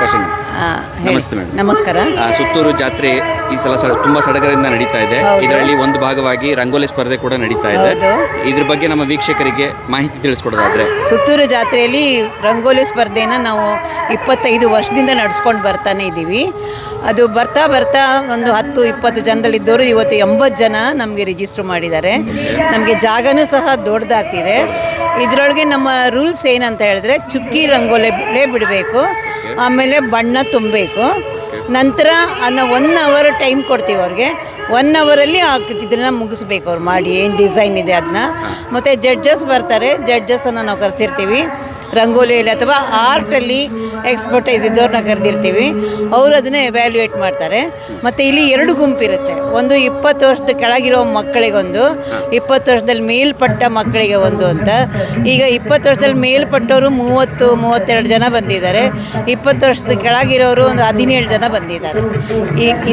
ಅವಕಾಶ ನೀಡಿ. ನಮಸ್ತೆ ಮೇಡಮ್. ನಮಸ್ಕಾರ. ಸುತ್ತೂರು ಜಾತ್ರೆ ಈ ಸಲ ತುಂಬ ಸಡಗರದಿಂದ ನಡೀತಾ ಇದೆ. ಇದರಲ್ಲಿ ಒಂದು ಭಾಗವಾಗಿ ರಂಗೋಲಿ ಸ್ಪರ್ಧೆ ಕೂಡ ನಡೀತಾ ಇದೆ. ಇದ್ರ ಬಗ್ಗೆ ನಮ್ಮ ವೀಕ್ಷಕರಿಗೆ ಮಾಹಿತಿ ತಿಳಿಸ್ಕೊಡೋದಾದ್ರೆ, ಸುತ್ತೂರು ಜಾತ್ರೆಯಲ್ಲಿ ರಂಗೋಲಿ ಸ್ಪರ್ಧೆನ ನಾವು 25 ವರ್ಷದಿಂದ ನಡೆಸ್ಕೊಂಡು ಬರ್ತಾನೆ ಇದ್ದೀವಿ. ಅದು ಬರ್ತಾ ಬರ್ತಾ ಒಂದು 10-20 ಜನದಲ್ಲಿದ್ದವರು ಇವತ್ತು 80 ಜನ ನಮಗೆ ರಿಜಿಸ್ಟ್ರ್ ಮಾಡಿದ್ದಾರೆ. ನಮಗೆ ಜಾಗನೂ ಸಹ ದೊಡ್ಡದಾಗ್ತಿದೆ. ಇದರೊಳಗೆ ನಮ್ಮ ರೂಲ್ಸ್ ಏನಂತ ಹೇಳಿದ್ರೆ, ಚುಕ್ಕಿ ರಂಗೋಲಿ ಬಿಡಬೇಕು, ಆಮೇಲೆ ಬಣ್ಣ ತುಂಬಬೇಕು. ನಂತರ ಅದನ್ನ 1 ಅವರ್ ಟೈಮ್ ಕೊಡ್ತೀವಿ ಅವ್ರಿಗೆ. 1 ಅವರಲ್ಲಿ ಇದನ್ನು ಮುಗಿಸ್ಬೇಕು ಅವ್ರು ಮಾಡಿ, ಏನು ಡಿಸೈನ್ ಇದೆ ಅದನ್ನ. ಮತ್ತು ಜಡ್ಜಸ್ ಬರ್ತಾರೆ, ಜಡ್ಜಸ್ಸನ್ನು ನಾವು ಕರೆಸಿರ್ತೀವಿ. ರಂಗೋಲಿಯಲ್ಲಿ ಅಥವಾ ಆರ್ಟಲ್ಲಿ ಎಕ್ಸ್ಪರ್ಟೈಸ್ ಇದ್ದವ್ರನ್ನ ಕರೆದಿರ್ತೀವಿ. ಅವರು ಅದನ್ನು ಎವ್ಯಾಲ್ಯೂಯೇಟ್ ಮಾಡ್ತಾರೆ. ಮತ್ತು ಇಲ್ಲಿ 2 ಗುಂಪಿರುತ್ತೆ. ಒಂದು 20 ವರ್ಷದ ಕೆಳಗಿರೋ ಮಕ್ಕಳಿಗೊಂದು, 20 ವರ್ಷದಲ್ಲಿ ಮೇಲ್ಪಟ್ಟ ಮಕ್ಕಳಿಗೆ ಒಂದು ಅಂತ. ಈಗ 20 ವರ್ಷದಲ್ಲಿ ಮೇಲ್ಪಟ್ಟವರು 30-32 ಜನ ಬಂದಿದ್ದಾರೆ. 20 ವರ್ಷದ ಕೆಳಗಿರೋರು ಒಂದು 17 ಜನ ಬಂದಿದ್ದಾರೆ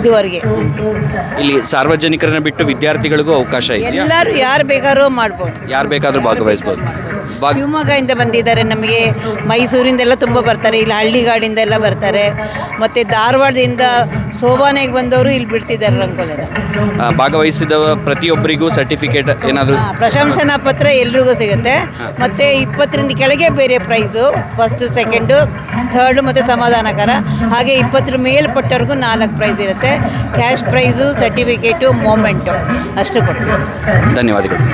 ಇದುವರೆಗೆ. ಇಲ್ಲಿ ಸಾರ್ವಜನಿಕರನ್ನ ಬಿಟ್ಟು ವಿದ್ಯಾರ್ಥಿಗಳಿಗೂ ಅವಕಾಶ ಇದೆ. ಎಲ್ಲರೂ ಯಾರು ಬೇಕಾದ್ರೂ ಮಾಡ್ಬೋದು, ಯಾರು ಬೇಕಾದರೂ ಭಾಗವಹಿಸ್ಬೋದು. ಶಿವಮೊಗ್ಗದಿಂದ ಬಂದಿದ್ದಾರೆ, ನಮಗೆ ಮೈಸೂರಿಂದೆಲ್ಲ ತುಂಬ ಬರ್ತಾರೆ, ಇಲ್ಲಿ ಹಳ್ಳಿಗಾಡಿಂದ ಎಲ್ಲ ಬರ್ತಾರೆ. ಮತ್ತು ಧಾರವಾಡದಿಂದ ಸೋಬಾನೆಗೆ ಬಂದವರು ಇಲ್ಲಿ ಬಿಡ್ತಿದ್ದಾರೆ ರಂಗೋಲಿನ. ಭಾಗವಹಿಸಿದ ಪ್ರತಿಯೊಬ್ಬರಿಗೂ ಸರ್ಟಿಫಿಕೇಟ್ ಏನಾದರೂ, ಪ್ರಶಂಸನಾ ಪತ್ರ ಎಲ್ರಿಗೂ ಸಿಗುತ್ತೆ. ಮತ್ತು 20ರಿಂದ ಕೆಳಗೆ ಬೇರೆ ಪ್ರೈಸು, ಫಸ್ಟ್, ಸೆಕೆಂಡು, ಥರ್ಡು ಮತ್ತು ಸಮಾಧಾನಕರ. ಹಾಗೆ 20ರ ಮೇಲ್ಪಟ್ಟವ್ರಿಗೂ 4 ಪ್ರೈಸ್ ಇರುತ್ತೆ. ಕ್ಯಾಶ್ ಪ್ರೈಸು, ಸರ್ಟಿಫಿಕೇಟು, ಮೊಮೆಂಟು ಅಷ್ಟು ಕೊಡ್ತೀವಿ. ಧನ್ಯವಾದಗಳು.